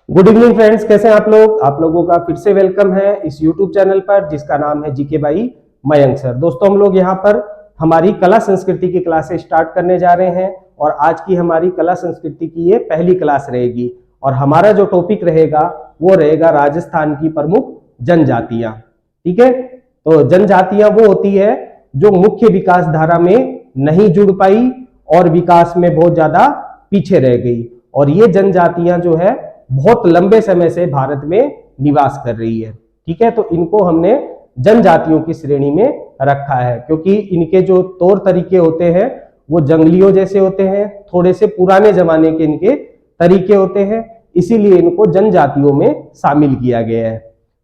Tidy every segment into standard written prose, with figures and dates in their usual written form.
Good evening friends, कैसे हैं आप लोग। आप लोगों का फिर से वेलकम है इस यूट्यूब चैनल पर जिसका नाम है जीके बाई मयंक सर। दोस्तों, हम लोग यहाँ पर हमारी कला संस्कृति की क्लासेस स्टार्ट करने जा रहे हैं और आज की हमारी कला संस्कृति की ये पहली क्लास रहेगी और हमारा जो टॉपिक रहेगा वो रहेगा राजस्थान की प्रमुख जनजातियां। ठीक है, तो जनजातियां वो होती है जो मुख्य विकास धारा में नहीं जुड़ पाई और विकास में बहुत ज्यादा पीछे रह गई, और ये जनजातियां जो है बहुत लंबे समय से भारत में निवास कर रही है। ठीक है, तो इनको हमने जनजातियों की श्रेणी में रखा है क्योंकि इनके जो तौर तरीके होते हैं वो जंगलियों जैसे होते हैं, थोड़े से पुराने जमाने के इनके तरीके होते हैं, इसीलिए इनको जनजातियों में शामिल किया गया है।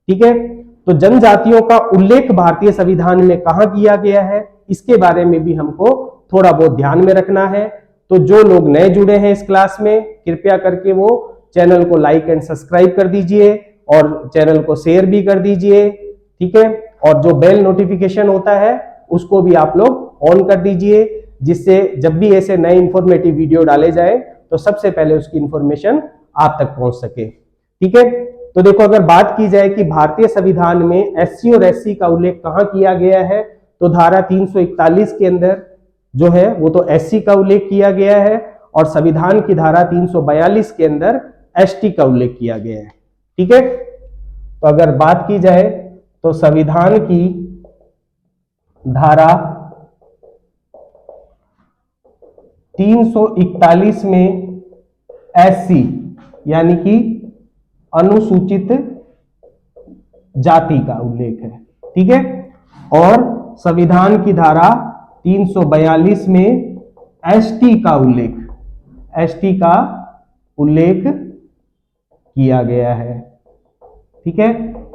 ठीक है, तो जनजातियों का उल्लेख भारतीय संविधान में कहां किया गया है इसके बारे में भी हमको थोड़ा बहुत ध्यान में रखना है। तो जो लोग नए जुड़े हैं इस क्लास में, कृपया करके वो चैनल को लाइक एंड सब्सक्राइब कर दीजिए और चैनल को शेयर भी कर दीजिए। ठीक है, और जो बेल नोटिफिकेशन होता है उसको भी आप लोग ऑन कर दीजिए, जिससे जब भी ऐसे नए इंफॉर्मेटिव वीडियो डाले जाए तो सबसे पहले उसकी इंफॉर्मेशन आप तक पहुंच सके। ठीक है, तो देखो, अगर बात की जाए कि भारतीय संविधान में एससी और एससी का उल्लेख कहां किया गया है, तो धारा 341 के अंदर जो है वो तो एससी का उल्लेख किया गया है और संविधान की धारा 342 के अंदर एसटी का उल्लेख किया गया है। ठीक है, तो अगर बात की जाए तो संविधान की धारा 341 में एससी यानी कि अनुसूचित जाति का उल्लेख है। ठीक है, और संविधान की धारा 342 में एसटी का उल्लेख किया गया है। ठीक है,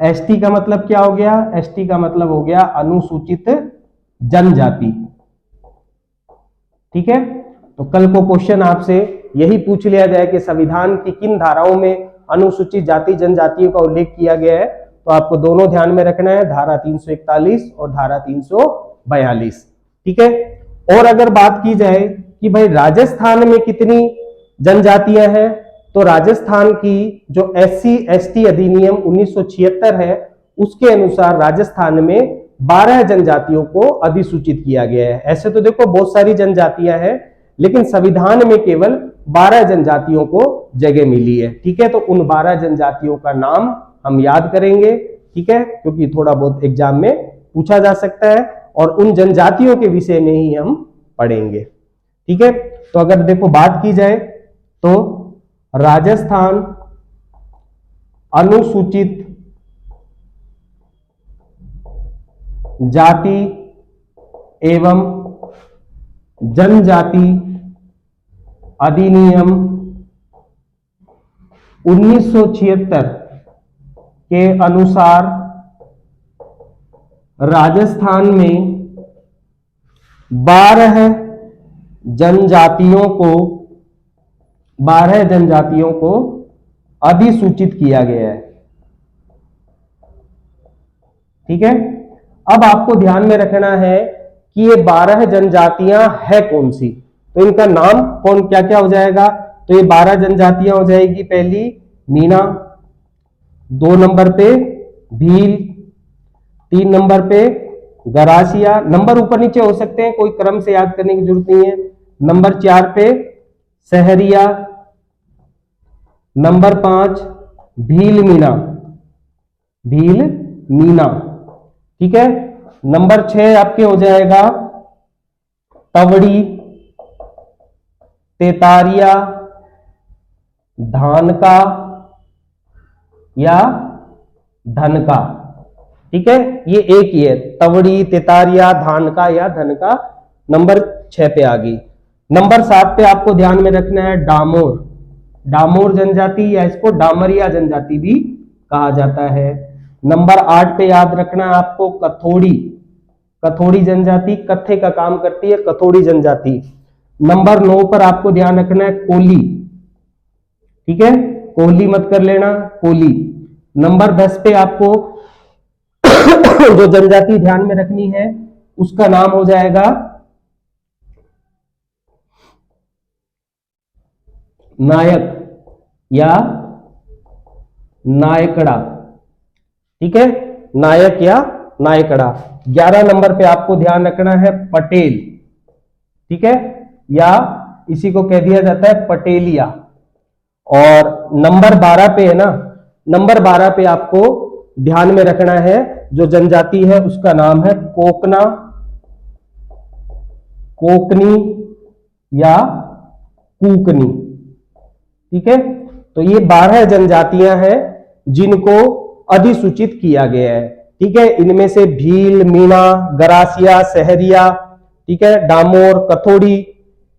एसटी का मतलब क्या हो गया? एसटी का मतलब हो गया अनुसूचित जनजाति। ठीक है, तो कल को क्वेश्चन आपसे यही पूछ लिया जाए कि संविधान की किन धाराओं में अनुसूचित जाति जनजातियों का उल्लेख किया गया है, तो आपको दोनों ध्यान में रखना है, धारा 341 और धारा 342। ठीक है, और अगर बात की जाए कि भाई राजस्थान में कितनी जनजातियां हैं, तो राजस्थान की जो एससी एसटी अधिनियम 1976 है उसके अनुसार राजस्थान में 12 जनजातियों को अधिसूचित किया गया है। ऐसे तो देखो बहुत सारी जनजातियां हैं, लेकिन संविधान में केवल 12 जनजातियों को जगह मिली है। ठीक है, तो उन 12 जनजातियों का नाम हम याद करेंगे। ठीक है, क्योंकि थोड़ा बहुत एग्जाम में पूछा जा सकता है और उन जनजातियों के विषय में ही हम पढ़ेंगे। ठीक है, तो अगर देखो बात की जाए तो राजस्थान अनुसूचित जाति एवं जनजाति अधिनियम 1976 के अनुसार राजस्थान में 12 जनजातियों को अधिसूचित किया गया है। ठीक है, अब आपको ध्यान में रखना है कि ये 12 जनजातियां है कौन सी, तो इनका नाम कौन क्या क्या हो जाएगा। तो ये 12 जनजातियां हो जाएगी, पहली मीणा, 2 नंबर पे भील, 3 नंबर पे गरासिया, नंबर ऊपर नीचे हो सकते हैं, कोई क्रम से याद करने की जरूरत नहीं है। नंबर 4 पे सहरिया, नंबर 5 भील मीना। ठीक है, नंबर 6 आपके हो जाएगा तवड़ी, तेतारिया, धानका या धनका। ठीक है, ये एक ही है, तवड़ी, तेतारिया, धानका या धनका, नंबर 6 पे आ गई। नंबर 7 पे आपको ध्यान में रखना है डामोर जनजाति या इसको डामरिया जनजाति भी कहा जाता है। नंबर 8 पे याद रखना है आपको कथोड़ी जनजाति, कत्थे का काम करती है कथोड़ी जनजाति। नंबर 9 पर आपको ध्यान रखना है कोली। ठीक है, कोहली मत कर लेना, कोली। नंबर 10 पे आपको जो जनजाति ध्यान में रखनी है उसका नाम हो जाएगा नायक या नायकड़ा। ठीक है, नायक या नायकड़ा। 11 नंबर पे आपको ध्यान रखना है पटेल। ठीक है, या इसी को कह दिया जाता है पटेलिया। और नंबर 12 पे है ना, नंबर 12 पे आपको ध्यान में रखना है जो जनजाति है उसका नाम है कोकना, कोकनी या कूकनी। ठीक है, तो ये 12 जनजातियां हैं जिनको अधिसूचित किया गया है। ठीक है, इनमें से भील, मीणा, गरासिया, सहरिया, ठीक है, डामोर, कथोड़ी,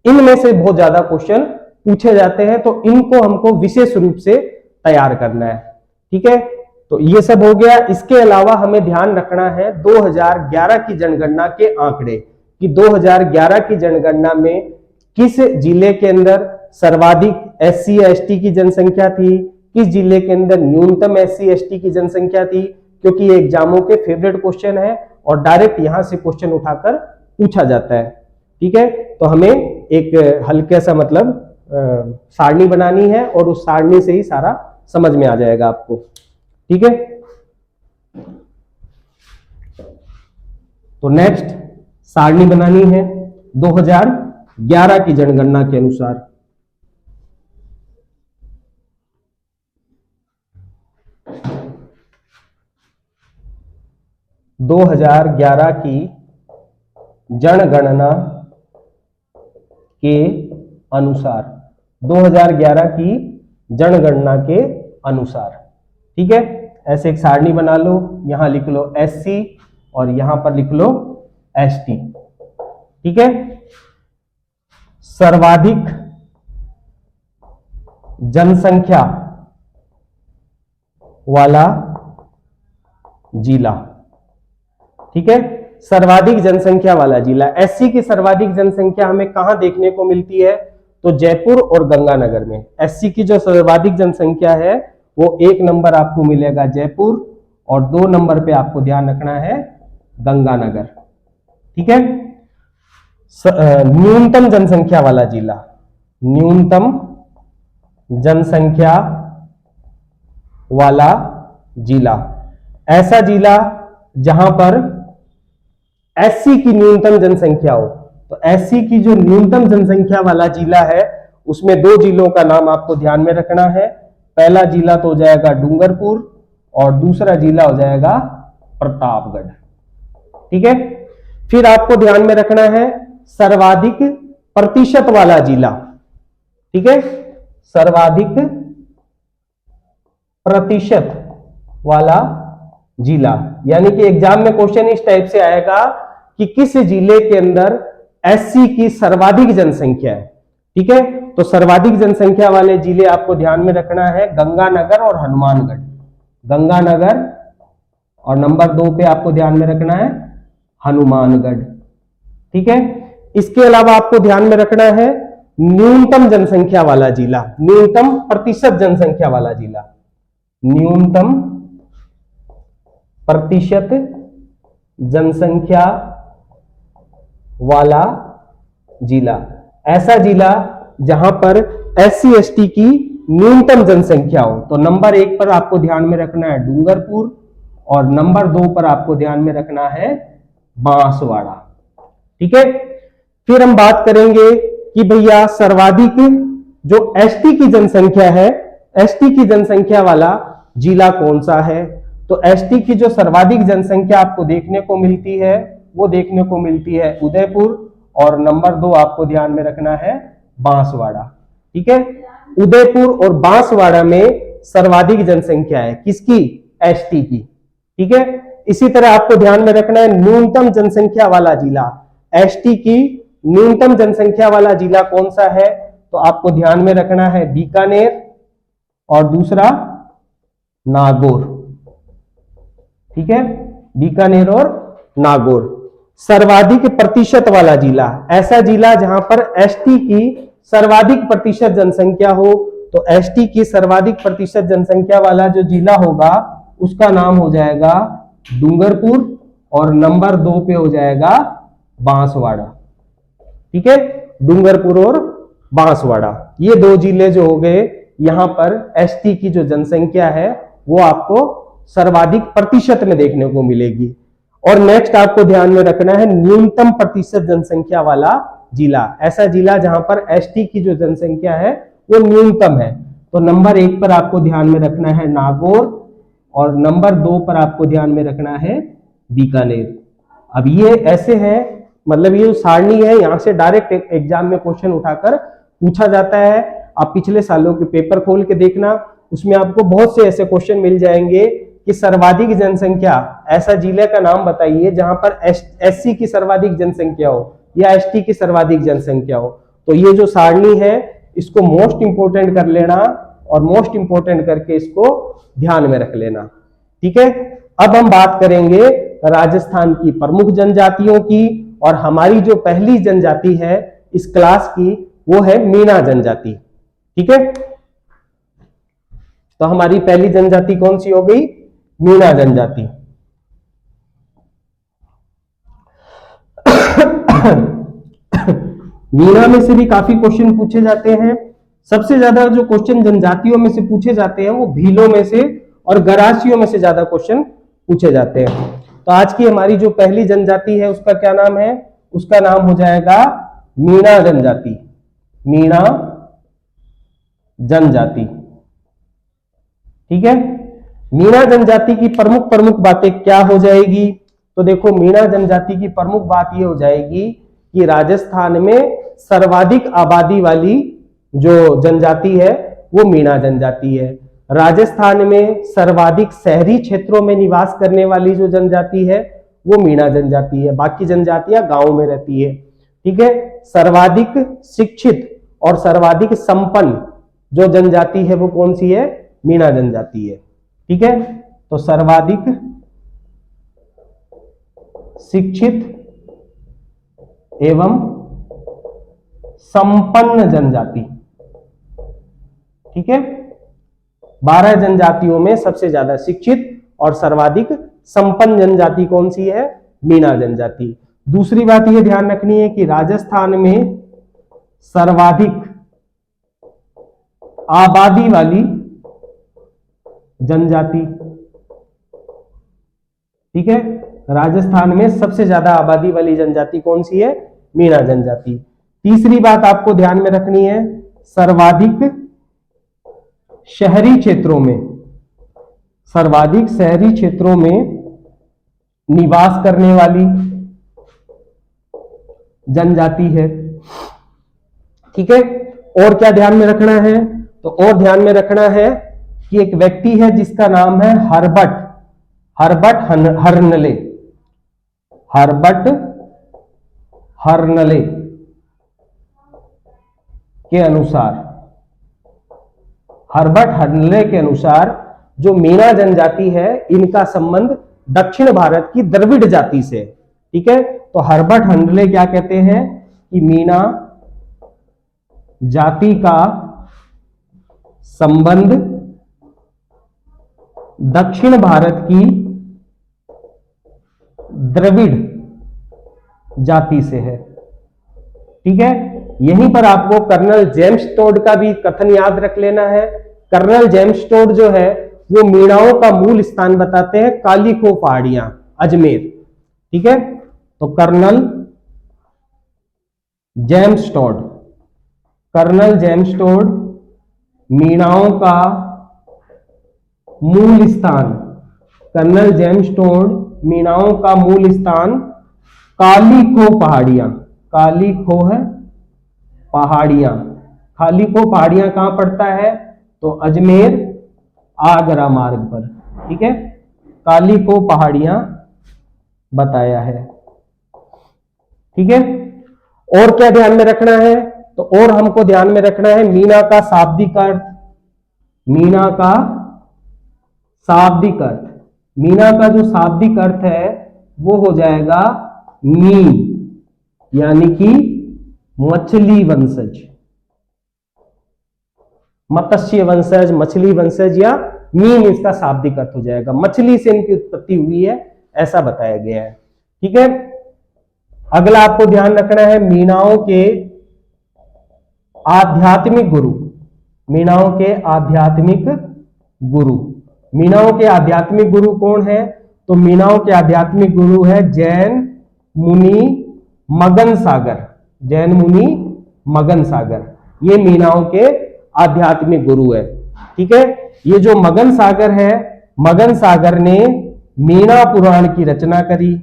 इनमें से बहुत ज्यादा क्वेश्चन पूछे जाते हैं, तो इनको हमको विशेष रूप से तैयार करना है। ठीक है, तो ये सब हो गया। इसके अलावा हमें ध्यान रखना है 2011 की जनगणना के आंकड़े कि 2011 की जनगणना में किस जिले के अंदर सर्वाधिक एससी एसटी की जनसंख्या थी, किस जिले के अंदर न्यूनतम एससी एसटी की जनसंख्या थी, क्योंकि ये एग्जामों के फेवरेट क्वेश्चन है और डायरेक्ट यहां से क्वेश्चन उठाकर पूछा जाता है। ठीक है, तो हमें एक हल्के सा मतलब सारणी बनानी है और उस सारणी से ही सारा समझ में आ जाएगा आपको। ठीक है, तो नेक्स्ट सारणी बनानी है 2011 की जनगणना के अनुसार। दो 2011 की जनगणना के अनुसार, 2011 की जनगणना के अनुसार। ठीक है, ऐसे एक सारणी बना लो, यहां लिख लो एससी और यहां पर लिख लो एसटी। ठीक है, सर्वाधिक जनसंख्या वाला जिला। ठीक है, सर्वाधिक जनसंख्या वाला जिला। एससी की सर्वाधिक जनसंख्या हमें कहां देखने को मिलती है, तो जयपुर और गंगानगर में। एससी की जो सर्वाधिक जनसंख्या है वो 1 नंबर आपको मिलेगा जयपुर और 2 नंबर पे आपको ध्यान रखना है गंगानगर। ठीक है, न्यूनतम जनसंख्या वाला जिला, न्यूनतम जनसंख्या वाला जिला, ऐसा जिला जहां पर एससी की न्यूनतम जनसंख्या हो। तो एससी की जो न्यूनतम जनसंख्या वाला जिला है उसमें 2 जिलों का नाम आपको ध्यान में रखना है। पहला जिला तो हो जाएगा डूंगरपुर और दूसरा जिला हो जाएगा प्रतापगढ़। ठीक है, फिर आपको ध्यान में रखना है सर्वाधिक प्रतिशत वाला जिला। ठीक है, सर्वाधिक प्रतिशत वाला जिला, यानी कि एग्जाम में क्वेश्चन इस टाइप से आएगा कि किस जिले के अंदर एससी की सर्वाधिक जनसंख्या है। ठीक है, तो सर्वाधिक जनसंख्या वाले जिले आपको ध्यान में रखना है गंगानगर और हनुमानगढ़। गंगानगर और नंबर 2 पे आपको ध्यान में रखना है हनुमानगढ़। ठीक है, इसके अलावा आपको ध्यान में रखना है न्यूनतम जनसंख्या वाला जिला, न्यूनतम प्रतिशत जनसंख्या वाला जिला, न्यूनतम प्रतिशत जनसंख्या वाला जिला, ऐसा जिला जहां पर एससी एसटी की न्यूनतम जनसंख्या हो। तो नंबर 1 पर आपको ध्यान में रखना है डूंगरपुर और नंबर 2 पर आपको ध्यान में रखना है बांसवाड़ा। ठीक है, फिर हम बात करेंगे कि भैया सर्वाधिक जो एसटी की जनसंख्या है, एसटी की जनसंख्या वाला जिला कौन सा है। तो एसटी की जो सर्वाधिक जनसंख्या आपको देखने को मिलती है वो देखने को मिलती है उदयपुर और नंबर 2 आपको ध्यान में रखना है बांसवाड़ा। ठीक है, उदयपुर और बांसवाड़ा में सर्वाधिक जनसंख्या है किसकी, एसटी की। ठीक है, इसी तरह आपको ध्यान में रखना है न्यूनतम जनसंख्या वाला जिला, एसटी की न्यूनतम जनसंख्या वाला जिला कौन सा है, तो आपको ध्यान में रखना है बीकानेर और दूसरा नागौर। ठीक है, बीकानेर और नागौर। सर्वाधिक प्रतिशत वाला जिला, ऐसा जिला जहां पर एसटी की सर्वाधिक प्रतिशत जनसंख्या हो, तो एसटी की सर्वाधिक प्रतिशत जनसंख्या वाला जो जिला होगा उसका नाम हो जाएगा डूंगरपुर और नंबर 2 पे हो जाएगा बांसवाड़ा। ठीक है, डूंगरपुर और बांसवाड़ा, ये 2 जिले जो हो गए, यहां पर एसटी की जो जनसंख्या है वो आपको सर्वाधिक प्रतिशत में देखने को मिलेगी। और नेक्स्ट आपको ध्यान में रखना है न्यूनतम प्रतिशत जनसंख्या वाला जिला, ऐसा जिला जहां पर एसटी की जो जनसंख्या है वो न्यूनतम है। तो नंबर 1 पर आपको ध्यान में रखना है नागौर और नंबर 2 पर आपको ध्यान में रखना है बीकानेर। अब ये ऐसे हैं, मतलब ये जो सारणी है यहां से डायरेक्ट एग्जाम में क्वेश्चन उठाकर पूछा जाता है। आप पिछले सालों के पेपर खोल के देखना, उसमें आपको बहुत से ऐसे क्वेश्चन मिल जाएंगे कि सर्वाधिक जनसंख्या, ऐसा जिले का नाम बताइए जहां पर एससी की सर्वाधिक जनसंख्या हो या एसटी की सर्वाधिक जनसंख्या हो। तो ये जो सारणी है इसको मोस्ट इंपोर्टेंट कर लेना और मोस्ट इंपोर्टेंट करके इसको ध्यान में रख लेना। ठीक है, अब हम बात करेंगे राजस्थान की प्रमुख जनजातियों की, और हमारी जो पहली जनजाति है इस क्लास की वो है मीणा जनजाति। ठीक है, तो हमारी पहली जनजाति कौन सी हो गई? मीणा जनजाति। मीणा में से भी काफी क्वेश्चन पूछे जाते हैं। सबसे ज्यादा जो क्वेश्चन जनजातियों में से पूछे जाते हैं वो भीलों में से और गरासियों में से ज्यादा क्वेश्चन पूछे जाते हैं। तो आज की हमारी जो पहली जनजाति है उसका क्या नाम है? उसका नाम हो जाएगा मीणा जनजाति। मीणा जनजाति। ठीक है, मीणा जनजाति की प्रमुख प्रमुख बातें क्या हो जाएगी? तो देखो, मीणा जनजाति की प्रमुख बात यह हो जाएगी कि राजस्थान में सर्वाधिक आबादी वाली जो जनजाति है वो मीणा जनजाति है। राजस्थान में सर्वाधिक शहरी क्षेत्रों में निवास करने वाली जो जनजाति है वो मीणा जनजाति है, बाकी जनजातियां गांव में रहती है। ठीक है, सर्वाधिक शिक्षित और सर्वाधिक संपन्न जो जनजाति है वो कौन सी है? मीणा जनजाति है। ठीक है, तो सर्वाधिक शिक्षित एवं संपन्न जनजाति। ठीक है, 12 जनजातियों में सबसे ज्यादा शिक्षित और सर्वाधिक संपन्न जनजाति कौन सी है? मीणा जनजाति। दूसरी बात यह ध्यान रखनी है कि राजस्थान में सर्वाधिक आबादी वाली जनजाति। ठीक है, राजस्थान में सबसे ज्यादा आबादी वाली जनजाति कौन सी है? मीणा जनजाति। तीसरी बात आपको ध्यान में रखनी है, सर्वाधिक शहरी क्षेत्रों में, सर्वाधिक शहरी क्षेत्रों में निवास करने वाली जनजाति है। ठीक है, और क्या ध्यान में रखना है? तो और ध्यान में रखना है कि एक व्यक्ति है जिसका नाम है हर्बट हर्नले। हर्बट हर्नले के अनुसार, हर्बट हर्नले के अनुसार जो मीणा जनजाति है इनका संबंध दक्षिण भारत की द्रविड़ जाति से। ठीक है, तो हर्बट हर्नले क्या कहते हैं कि मीणा जाति का संबंध दक्षिण भारत की द्रविड़ जाति से है। ठीक है, यहीं पर आपको कर्नल जेम्स टोड का भी कथन याद रख लेना है। कर्नल जेम्स टोड जो है वो मीणाओं का मूल स्थान बताते हैं कालीखो पहाड़ियां, अजमेर। ठीक है, तो colonel James Tod, colonel James Tod मीणाओं का मूल स्थान, कर्नल जेम्स टोड मीणाओं का मूल स्थान कालीखो पहाड़ियां, कालीखो है पहाड़ियां, कालीखो पहाड़ियां कहां पड़ता है? तो अजमेर आगरा मार्ग पर। ठीक है, कालीखो पहाड़ियां बताया है। ठीक है, और क्या ध्यान में रखना है? तो और हमको ध्यान में रखना है मीणा का शाब्दिक अर्थ। मीणा का शाब्दिक अर्थ, मीणा का जो शाब्दिक अर्थ है वो हो जाएगा मीन, यानी कि मछली वंशज, मत्स्य वंशज, मछली वंशज या मीन, इसका शाब्दिक अर्थ हो जाएगा। मछली से इनकी उत्पत्ति हुई है ऐसा बताया गया है। ठीक है, अगला आपको ध्यान रखना है मीणाओं के आध्यात्मिक गुरु, मीणाओं के आध्यात्मिक गुरु। मीणाओं के आध्यात्मिक गुरु कौन है? तो मीणाओं के आध्यात्मिक गुरु है जैन मुनि मगन सागर। जैन मुनि मगन सागर, ये मीणाओं के आध्यात्मिक गुरु है। ठीक है, ये जो मगन सागर है, मगन सागर ने मीणा पुराण की रचना करी।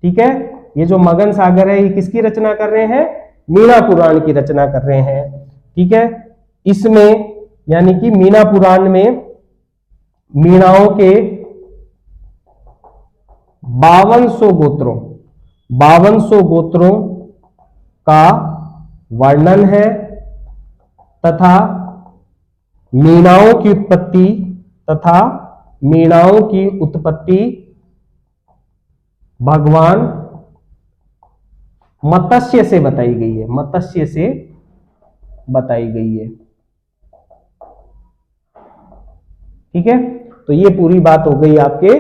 ठीक है, ये जो मगन सागर है, ये किसकी रचना कर रहे हैं? मीणा पुराण की रचना कर रहे हैं। ठीक है, इसमें यानी कि मीणा पुराण में मीणाओं के 5200 गोत्रों का वर्णन है तथा मीणाओं की उत्पत्ति भगवान मत्स्य से बताई गई है। मत्स्य से बताई गई है। ठीक है, तो ये पूरी बात हो गई आपके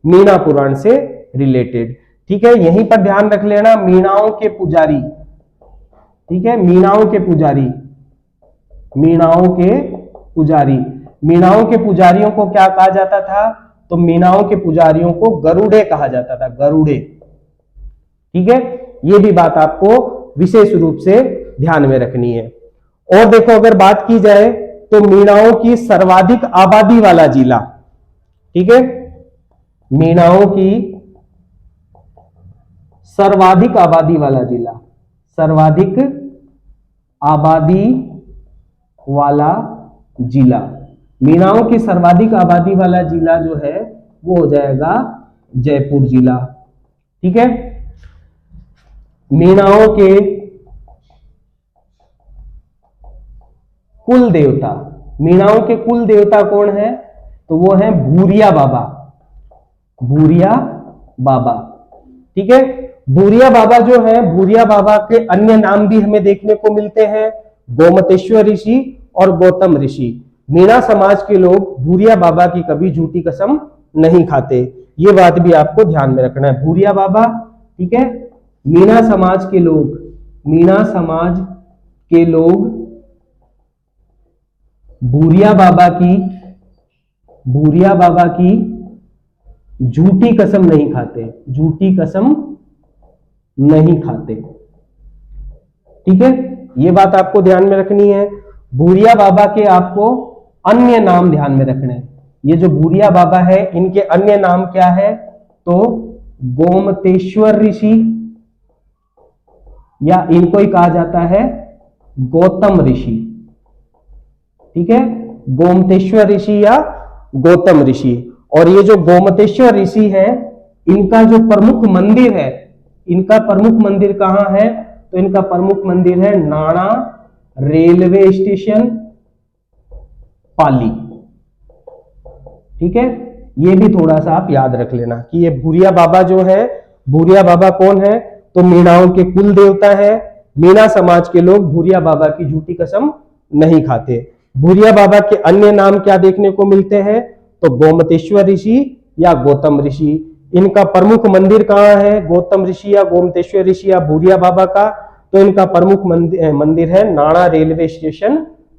मीणा पुराण से रिलेटेड। ठीक है, यहीं पर ध्यान रख लेना, मीणाओं के पुजारी। ठीक है, मीणाओं के पुजारी, मीणाओं के पुजारी, मीणाओं के पुजारियों को क्या कहा जाता था? तो मीणाओं के पुजारियों को गरुड़े कहा जाता था, गरुड़े। ठीक है, ये भी बात आपको विशेष रूप से ध्यान में रखनी है। और देखो, अगर बात की जाए तो मीणाओं की सर्वाधिक आबादी वाला जिला, ठीक है, मीणाओं की सर्वाधिक आबादी वाला जिला, सर्वाधिक आबादी वाला जिला, मीणाओं की सर्वाधिक आबादी वाला जिला जो है वो हो जाएगा जयपुर जिला। ठीक है, मीणाओं के कुल देवता, मीणाओं के कुल देवता कौन है? तो वो है भूरिया बाबा, भूरिया बाबा। ठीक है, भूरिया बाबा जो है, भूरिया बाबा के अन्य नाम भी हमें देखने को मिलते हैं, गोमतेश्वर ऋषि और गौतम ऋषि। मीणा समाज के लोग भूरिया बाबा की कभी झूठी कसम नहीं खाते, ये बात भी आपको ध्यान में रखना है। भूरिया बाबा, ठीक है, मीणा समाज के लोग, मीणा समाज के लोग भूरिया बाबा की झूठी कसम नहीं खाते, झूठी कसम नहीं खाते। ठीक है, ये बात आपको ध्यान में रखनी है। भूरिया बाबा के आपको अन्य नाम ध्यान में रखने हैं। ये जो भूरिया बाबा है, इनके अन्य नाम क्या है? तो गोमतेश्वर ऋषि, या इनको ही कहा जाता है गौतम ऋषि। ठीक है, गोमतेश्वर ऋषि या गौतम ऋषि। और ये जो गोमतेश्वर ऋषि है, इनका जो प्रमुख मंदिर है, इनका प्रमुख मंदिर कहां है? तो इनका प्रमुख मंदिर है नाणा रेलवे स्टेशन, पाली। ठीक है, ये भी थोड़ा सा आप याद रख लेना कि ये भूरिया बाबा जो है, भूरिया बाबा कौन है? तो मीणाओं के कुल देवता है। मीणा समाज के लोग भूरिया बाबा की झूठी कसम नहीं खाते। भूरिया बाबा के अन्य नाम क्या देखने को मिलते हैं? तो गोमतेश्वर ऋषि या गौतम ऋषि। इनका प्रमुख मंदिर कहाँ है? गौतम ऋषि या गोमतेश्वर ऋषि या भूरिया बाबा का? तो इनका प्रमुख मंदिर है नाणा रेलवे स्टेशन,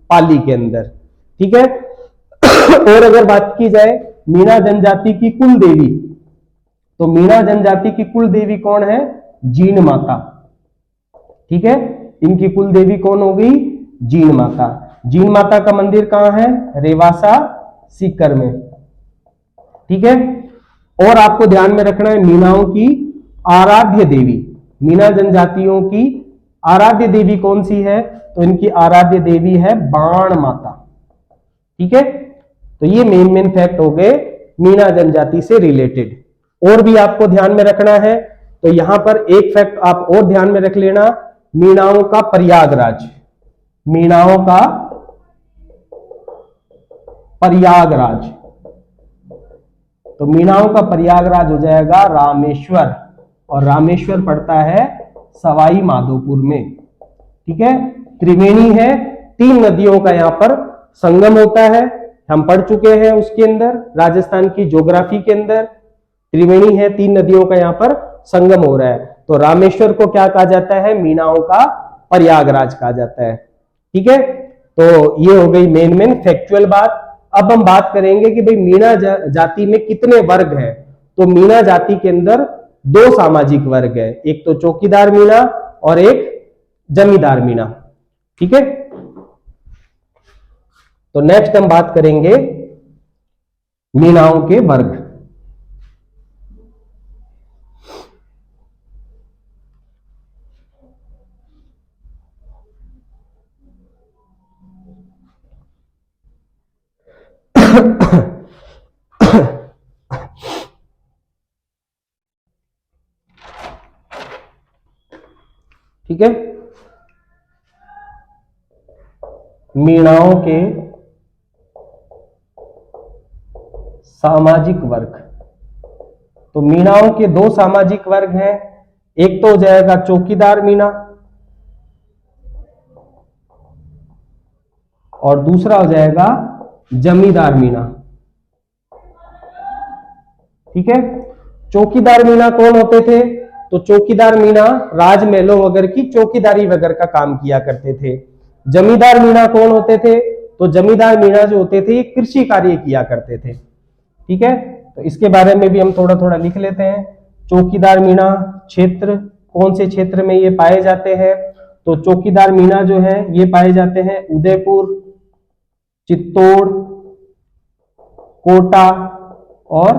पाली के अंदर। ठीक है, और अगर बात की जाए मीणा जनजाति की कुल देवी, तो मीणा जनजाति की कुल देवी कौन है? जीन माता। ठीक है, इनकी कुल देवी कौन हो गई? जीन माता। जीन माता का मंदिर कहां है? रेवासा, सीकर में। ठीक है, और आपको ध्यान में रखना है मीणाओं की आराध्य देवी, मीणा जनजातियों की आराध्य देवी कौन सी है? तो इनकी आराध्य देवी है बाण माता। ठीक है, तो ये मेन फैक्ट हो गए मीणा जनजाति से रिलेटेड। और भी आपको ध्यान में रखना है, तो यहां पर एक फैक्ट आप और ध्यान में रख लेना, मीणाओं का प्रयागराज, मीणाओं का प्रयागराज। तो मीणाओं का प्रयागराज हो जाएगा रामेश्वर, और रामेश्वर पड़ता है सवाई माधोपुर में। ठीक है, त्रिवेणी है, 3 नदियों का यहां पर संगम होता है, हम पढ़ चुके हैं उसके अंदर, राजस्थान की ज्योग्राफी के अंदर त्रिवेणी है, 3 नदियों का यहां पर संगम हो रहा है। तो रामेश्वर को क्या कहा जाता है? मीणाओं का प्रयागराज कहा जाता है। ठीक है, तो ये हो गई मेन फैक्चुअल बात। अब हम बात करेंगे कि भाई मीणा जाति में कितने वर्ग हैं। तो मीणा जाति के अंदर दो सामाजिक वर्ग है, एक तो चौकीदार मीणा और एक जमींदार मीणा। ठीक है, तो नेक्स्ट हम बात करेंगे मीणाओं के वर्ग। ठीक है, मीणाओं के सामाजिक वर्ग। तो मीणाओं के दो सामाजिक वर्ग हैं, एक तो हो जाएगा चौकीदार मीणा और दूसरा हो जाएगा जमींदार मीणा। ठीक है, चौकीदार मीणा कौन होते थे? तो चौकीदार मीणा राजमहलों वगैरह की चौकीदारी वगैरह का काम किया करते थे। जमींदार मीणा कौन होते थे? तो जमींदार मीणा जो होते थे ये कृषि कार्य किया करते थे। ठीक है, तो इसके बारे में भी हम थोड़ा थोड़ा लिख लेते हैं। चौकीदार मीणा क्षेत्र, कौन से क्षेत्र में ये पाए जाते हैं? तो चौकीदार मीणा जो है ये पाए जाते हैं उदयपुर, चित्तौड़, कोटा और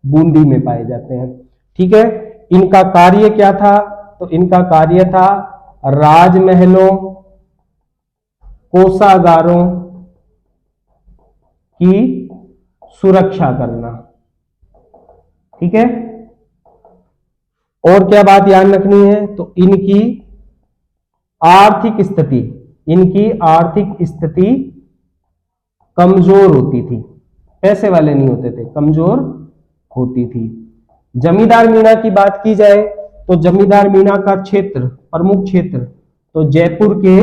बूंदी में पाए जाते हैं। ठीक है, इनका कार्य क्या था? तो इनका कार्य था राजमहलों, कोषागारों की सुरक्षा करना। ठीक है, और क्या बात ध्यान रखनी है? तो इनकी आर्थिक स्थिति कमजोर होती थी, पैसे वाले नहीं होते थे, कमजोर होती थी। जमींदार मीणा की बात की जाए तो जमींदार मीणा का क्षेत्र, प्रमुख क्षेत्र, तो जयपुर के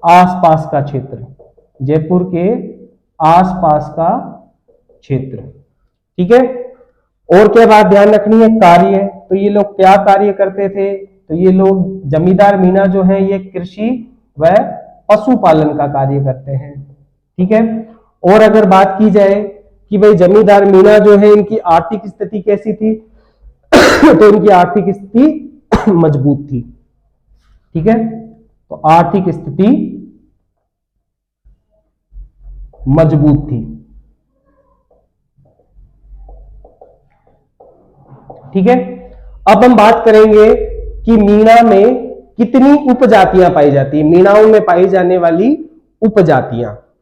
आसपास का क्षेत्र, जयपुर के आसपास का क्षेत्र। ठीक है, और क्या बात ध्यान रखनी है? कार्य, तो ये लोग क्या कार्य करते थे? तो ये लोग जमींदार मीणा जो है ये कृषि व पशुपालन का कार्य करते हैं। ठीक है, और अगर बात की जाए कि भाई जमींदार मीणा जो है इनकी आर्थिक स्थिति कैसी थी तो इनकी आर्थिक स्थिति मजबूत थी। ठीक है, तो आर्थिक स्थिति मजबूत थी। ठीक है, अब हम बात करेंगे कि मीणा में कितनी उपजातियां पाई जाती है। मीणाओं में पाई जाने वाली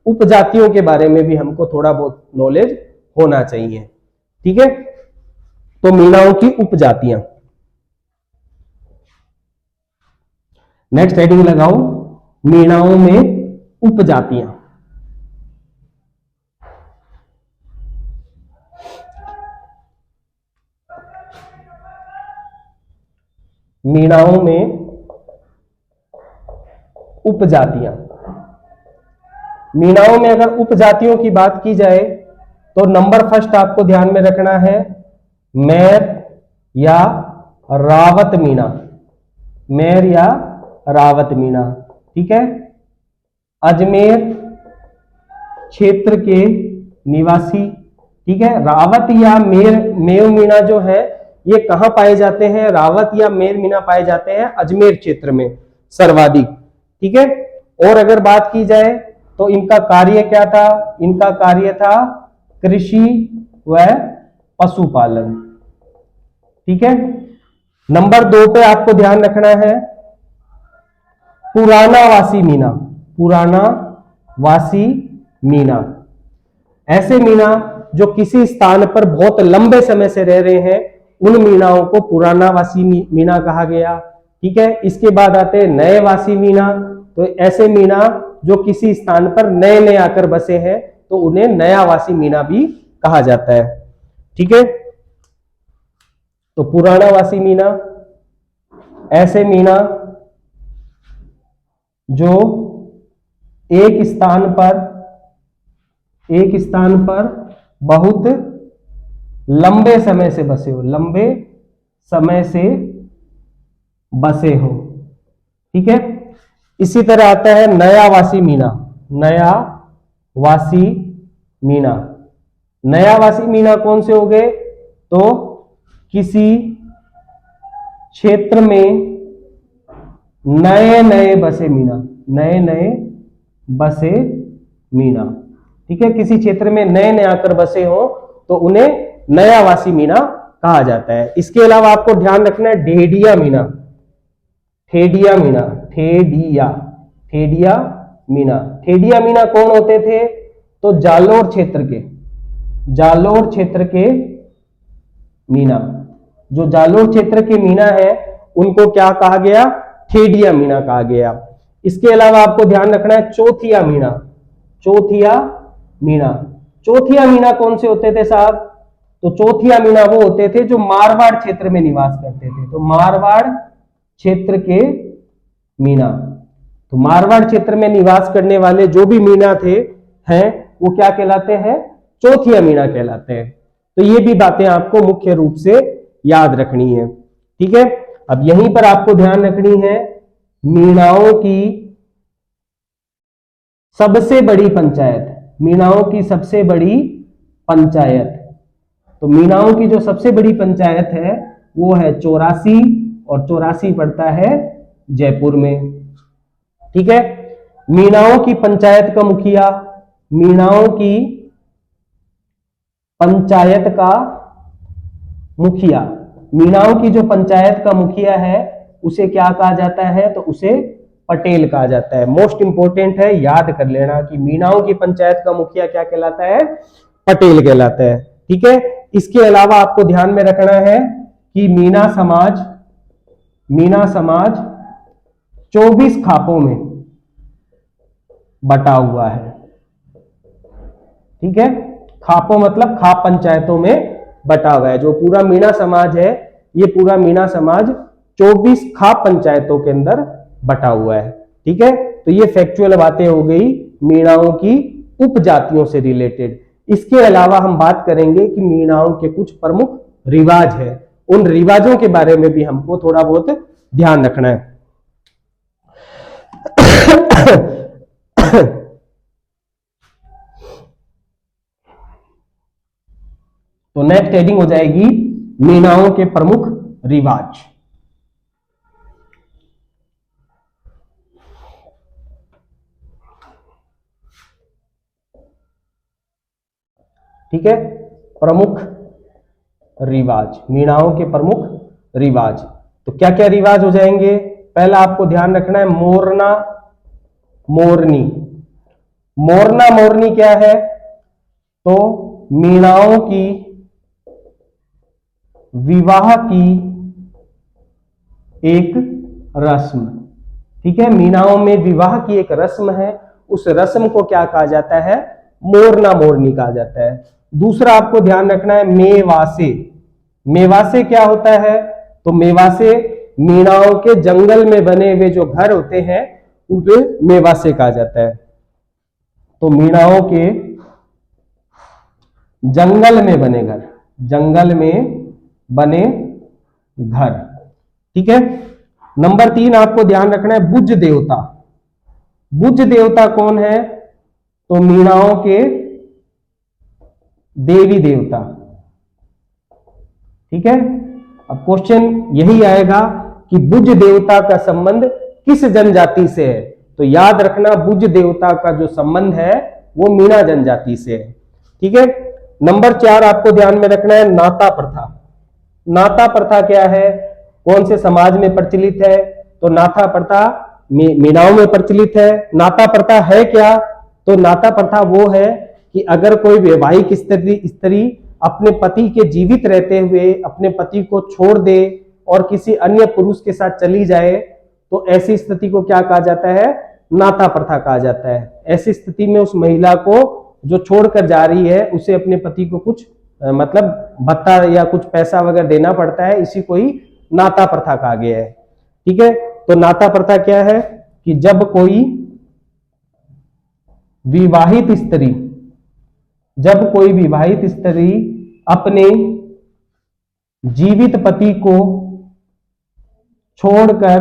उपजातियों के बारे में भी हमको थोड़ा बहुत नॉलेज होना चाहिए। ठीक है, तो मीणाओं की उपजातियां, नेक्स्ट हेडिंग लगाओ, मीणाओं में उपजातियां। मीणाओं में उपजातियां, मीणाओं में अगर उपजातियों की बात की जाए तो नंबर फर्स्ट आपको ध्यान में रखना है मेर या रावत मीणा, मेर या रावत मीणा। ठीक है, अजमेर क्षेत्र के निवासी। ठीक है, रावत या मेव मीणा जो है ये कहां पाए जाते हैं? रावत या मेर मीणा पाए जाते हैं अजमेर क्षेत्र में सर्वाधिक। ठीक है, और अगर बात की जाए तो इनका कार्य क्या था? इनका कार्य था कृषि व पशुपालन। ठीक है, नंबर 2 पे आपको ध्यान रखना है पुराना वासी मीणा, पुराना वासी मीणा। ऐसे मीणा जो किसी स्थान पर बहुत लंबे समय से रह रहे हैं उन मीणाओं को पुराना वासी मीणा कहा गया। ठीक है, इसके बाद आते हैं नए वासी मीणा। तो ऐसे मीणा जो किसी स्थान पर नए नए आकर बसे हैं तो उन्हें नया वासी मीणा भी कहा जाता है। ठीक है, तो पुराना वासी मीणा ऐसे मीणा जो एक स्थान पर बहुत लंबे समय से बसे हो, लंबे समय से बसे हो। ठीक है, इसी तरह आता है नया वासी मीणा, नया वासी मीना। नया वासी मीना कौन से हो गए? तो किसी क्षेत्र में नए नए बसे मीना, नए नए बसे मीना। ठीक है, किसी क्षेत्र में नए नए आकर बसे हो तो उन्हें नया वासी मीना कहा जाता है। इसके अलावा आपको ध्यान रखना है ढेडिया मीना, ठेडिया मीना, ठेडिया, ठेडिया मीना। ठेडिया मीना कौन होते थे? तो जालोर क्षेत्र के, जालोर क्षेत्र के मीना। जो जालोर क्षेत्र के मीना है उनको क्या कहा गया? ठेडिया मीना कहा गया। इसके अलावा आपको ध्यान रखना है चौथिया मीना, चौथिया मीना। चौथिया मीना कौन से होते थे साहब? तो चौथिया मीना वो होते थे जो मारवाड़ क्षेत्र में निवास करते थे। तो मारवाड़ क्षेत्र के मीना, तो मारवाड़ क्षेत्र में निवास करने वाले जो भी मीना थे हैं वो क्या कहलाते हैं? चौथिया मीना कहलाते हैं। तो ये भी बातें आपको मुख्य रूप से याद रखनी है। ठीक है, अब यहीं पर आपको ध्यान रखनी है मीणाओं की सबसे बड़ी पंचायत, मीणाओं की सबसे बड़ी पंचायत। तो मीणाओं की जो सबसे बड़ी पंचायत है वो है 84, और 84 पड़ता है जयपुर में। ठीक है, मीणाओं की पंचायत का मुखिया, मीणाओं की पंचायत का मुखिया, मीणाओं की जो पंचायत का मुखिया है उसे क्या कहा जाता है? तो उसे पटेल कहा जाता है। मोस्ट इंपोर्टेंट है, याद कर लेना कि मीणाओं की पंचायत का मुखिया क्या कहलाता है? पटेल कहलाता है। ठीक है, इसके अलावा आपको ध्यान में रखना है कि मीना समाज, मीना समाज 24 खापों में बटा हुआ है। ठीक है, खापों मतलब खाप पंचायतों में बटा हुआ है। जो पूरा मीना समाज है ये पूरा मीना समाज 24 खाप पंचायतों के अंदर बटा हुआ है। ठीक है, तो ये फैक्चुअल बातें हो गई मीणाओं की उपजातियों से रिलेटेड। इसके अलावा हम बात करेंगे कि मीणाओं के कुछ प्रमुख रिवाज है, उन रिवाजों के बारे में भी हमको थोड़ा बहुत ध्यान रखना है। तो नेक्स्ट हेडिंग हो जाएगी मीणाओं के प्रमुख रिवाज। ठीक है, प्रमुख रिवाज, मीणाओं के प्रमुख रिवाज। तो क्या क्या रिवाज हो जाएंगे? पहला आपको ध्यान रखना है मोरना मोरनी। मोरना मोरनी क्या है? तो मीणाओं की विवाह की एक रस्म। ठीक है, मीणाओं में विवाह की एक रस्म है, उस रस्म को क्या कहा जाता है? मोरना मोरनी कहा जाता है। दूसरा आपको ध्यान रखना है मेवासे। मेवासे क्या होता है? तो मेवासे मीणाओं के जंगल में बने हुए जो घर होते हैं उसे मेवासे कहा जाता है। तो मीणाओं के जंगल में बने घर, जंगल में बने घर। ठीक है, नंबर 3 आपको ध्यान रखना है बुज देवता। बुज देवता कौन है? तो मीणाओं के देवी देवता। ठीक है, अब क्वेश्चन यही आएगा कि बुज देवता का संबंध किस जनजाति से है? तो याद रखना बुज देवता का जो संबंध है वो मीणा जनजाति से है। ठीक है, नंबर 4 आपको ध्यान में रखना है नाता प्रथा। नाता प्रथा क्या है? कौन से समाज में प्रचलित है? तो नाता प्रथा मीणाओं में प्रचलित है। नाता प्रथा है क्या? तो नाता प्रथा वो है कि अगर कोई वैवाहिक स्त्री अपने पति के जीवित रहते हुए अपने पति को छोड़ दे और किसी अन्य पुरुष के साथ चली जाए तो ऐसी स्थिति को क्या कहा जाता है? नाता प्रथा कहा जाता है। ऐसी स्थिति में उस महिला को जो छोड़कर जा रही है उसे अपने पति को कुछ मतलब भत्ता या कुछ पैसा वगैरह देना पड़ता है, इसी को ही नाता प्रथा कहा गया है। ठीक है, तो नाता प्रथा क्या है कि जब कोई विवाहित स्त्री अपने जीवित पति को छोड़कर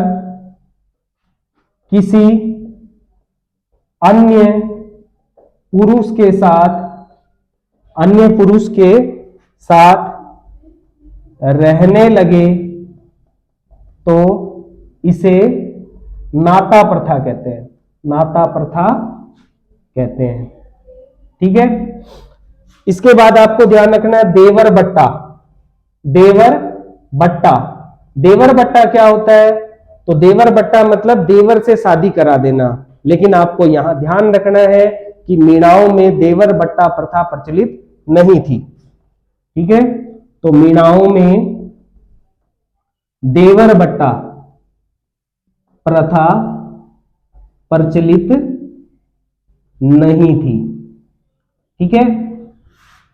किसी अन्य पुरुष के साथ, अन्य पुरुष के साथ रहने लगे तो इसे नाता प्रथा कहते हैं, नाता प्रथा कहते हैं। ठीक है, इसके बाद आपको ध्यान रखना है देवर बट्टा। देवर बट्टा, देवर बट्टा क्या होता है? तो देवर बट्टा मतलब देवर से शादी करा देना, लेकिन आपको यहां ध्यान रखना है कि मीणाओं में देवर बट्टा प्रथा प्रचलित नहीं थी। ठीक है, तो मीणाओं में देवर बट्टा प्रथा प्रचलित नहीं थी। ठीक है,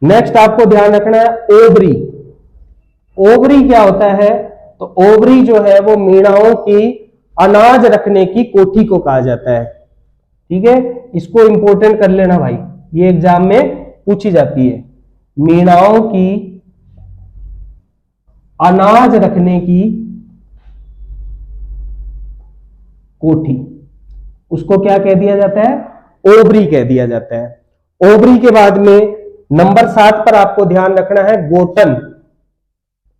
नेक्स्ट आपको ध्यान रखना है ओवरी। ओवरी क्या होता है? तो ओवरी जो है वो मीणाओं की अनाज रखने की कोठी को कहा जाता है। ठीक है, इसको इंपॉर्टेंट कर लेना भाई, ये एग्जाम में पूछी जाती है। मीणाओं की अनाज रखने की कोठी, उसको क्या कह दिया जाता है? ओवरी कह दिया जाता है। ओवरी के बाद में नंबर 7 पर आपको ध्यान रखना है गोटन।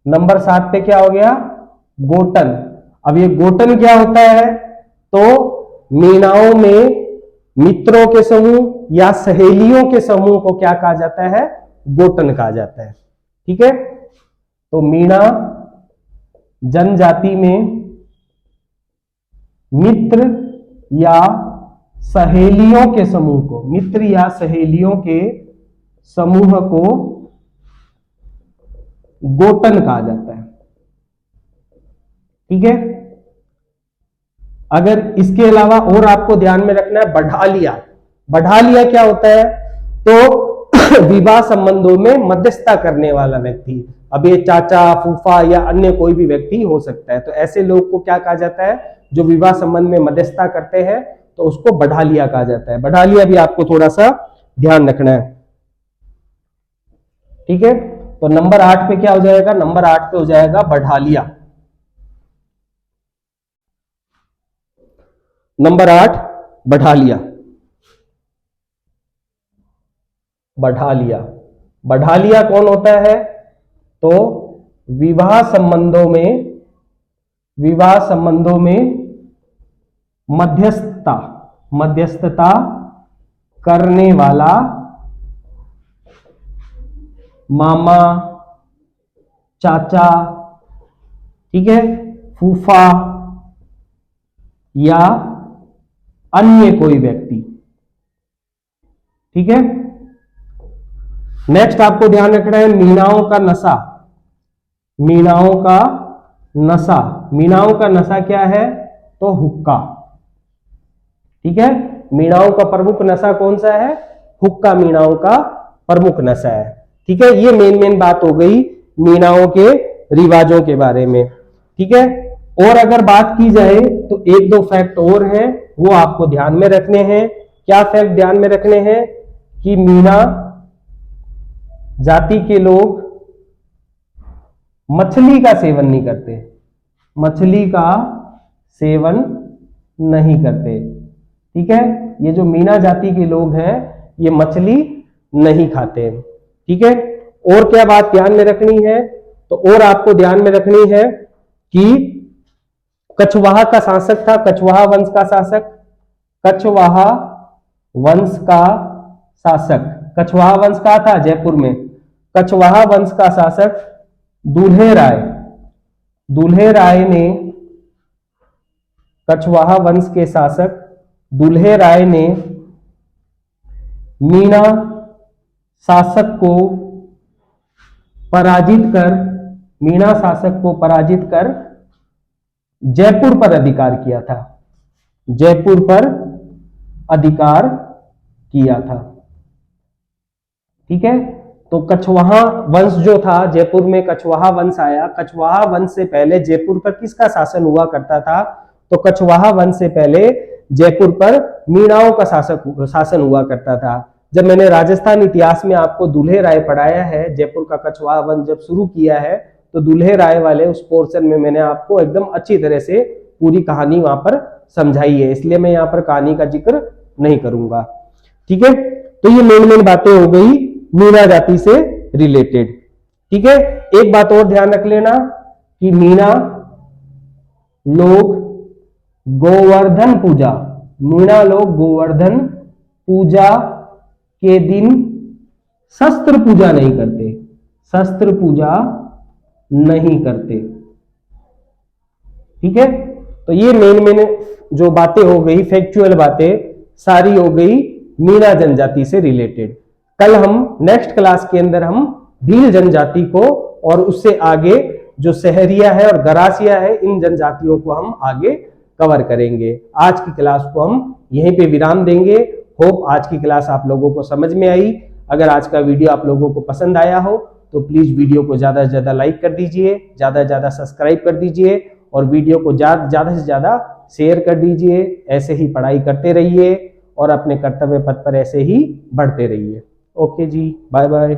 नंबर 7 पे क्या हो गया? गोटन। अब ये गोटन क्या होता है? तो मीणाओं में मित्रों के समूह या सहेलियों के समूह को क्या कहा जाता है? गोटन कहा जाता है। ठीक है, तो मीणा जनजाति में मित्र या सहेलियों के समूह को, मित्र या सहेलियों के समूह को गोटन कहा जाता है। ठीक है, अगर इसके अलावा और आपको ध्यान में रखना है बढ़ालिया। बढ़ालिया क्या होता है? तो विवाह संबंधों में मध्यस्थता करने वाला व्यक्ति। अब ये चाचा, फूफा या अन्य कोई भी व्यक्ति हो सकता है, तो ऐसे लोग को क्या कहा जाता है? जो विवाह संबंध में मध्यस्थता करते हैं, तो उसको बढ़ालिया कहा जाता है। बढ़ालिया भी आपको थोड़ा सा ध्यान रखना है। ठीक है, तो नंबर 8 पे क्या हो जाएगा? नंबर 8 पे हो जाएगा बढ़ालिया। नंबर 8 बढ़ालिया। बढ़ालिया, बढ़ालिया कौन होता है? तो विवाह संबंधों में मध्यस्थता करने वाला मामा, चाचा, ठीक है, फूफा या अन्य कोई व्यक्ति। ठीक है, नेक्स्ट आपको ध्यान रखना है मीणाओं का नशा। मीणाओं का नशा, मीणाओं का नशा क्या है? तो हुक्का। ठीक है, मीणाओं का प्रमुख नशा कौन सा है? हुक्का मीणाओं का प्रमुख नशा है। ठीक है, ये मेन बात हो गई मीणाओं के रिवाजों के बारे में। ठीक है, और अगर बात की जाए तो एक दो फैक्ट और हैं, वो आपको ध्यान में रखने हैं। क्या फैक्ट ध्यान में रखने हैं? कि मीणा जाति के लोग मछली का सेवन नहीं करते, मछली का सेवन नहीं करते। ठीक है, ये जो मीणा जाति के लोग हैं ये मछली नहीं खाते। ठीक है, और क्या बात ध्यान में रखनी है? तो और आपको ध्यान में रखनी है कि कछवाहा का शासक था, कछवाहा वंश का शासक, कछवाहा वंश का शासक। कछवाहा वंश का था जयपुर में। कछवाहा वंश का शासक दुल्हे राय। दुल्हे राय ने, कछवाहा वंश के शासक दुल्हे राय ने मीणा शासक को पराजित कर, मीणा शासक को पराजित कर जयपुर पर अधिकार किया था। जयपुर पर अधिकार किया था। ठीक है, तो कछवाहा वंश जो था, जयपुर में कछवाहा वंश आया। कछवाहा वंश से पहले जयपुर पर किसका शासन हुआ करता था? तो कछवाहा वंश से पहले जयपुर पर मीणाओं का शासन हुआ करता था। जब मैंने राजस्थान इतिहास में आपको दुल्हे राय पढ़ाया है, जयपुर का कछवाहा वंश जब शुरू किया है, तो दुल्हे राय वाले उस पोर्शन में मैंने आपको एकदम अच्छी तरह से पूरी कहानी वहां पर समझाई है, इसलिए मैं यहाँ पर कहानी का जिक्र नहीं करूंगा। ठीक है, तो ये मेन बातें हो गई मीना जाति से रिलेटेड। ठीक है, एक बात और ध्यान रख लेना कि मीना लोग गोवर्धन पूजा, मीना लोग गोवर्धन पूजा के दिन शस्त्र पूजा नहीं करते, शस्त्र पूजा नहीं करते। ठीक है, तो ये मेन जो बातें हो गई, फैक्चुअल बातें सारी हो गई मीना जनजाति से रिलेटेड। कल हम नेक्स्ट क्लास के अंदर हम भील जनजाति को और उससे आगे जो सहरिया है और गरासिया है, इन जनजातियों को हम आगे कवर करेंगे। आज की क्लास को हम यहीं पे विराम देंगे। होप आज की क्लास आप लोगों को समझ में आई। अगर आज का वीडियो आप लोगों को पसंद आया हो तो प्लीज वीडियो को ज्यादा से ज्यादा लाइक कर दीजिए, ज्यादा से ज्यादा सब्सक्राइब कर दीजिए और वीडियो को ज्यादा से ज्यादा शेयर कर दीजिए। ऐसे ही पढ़ाई करते रहिए और अपने कर्तव्य पथ पर ऐसे ही बढ़ते रहिए। ओके जी, बाय बाय।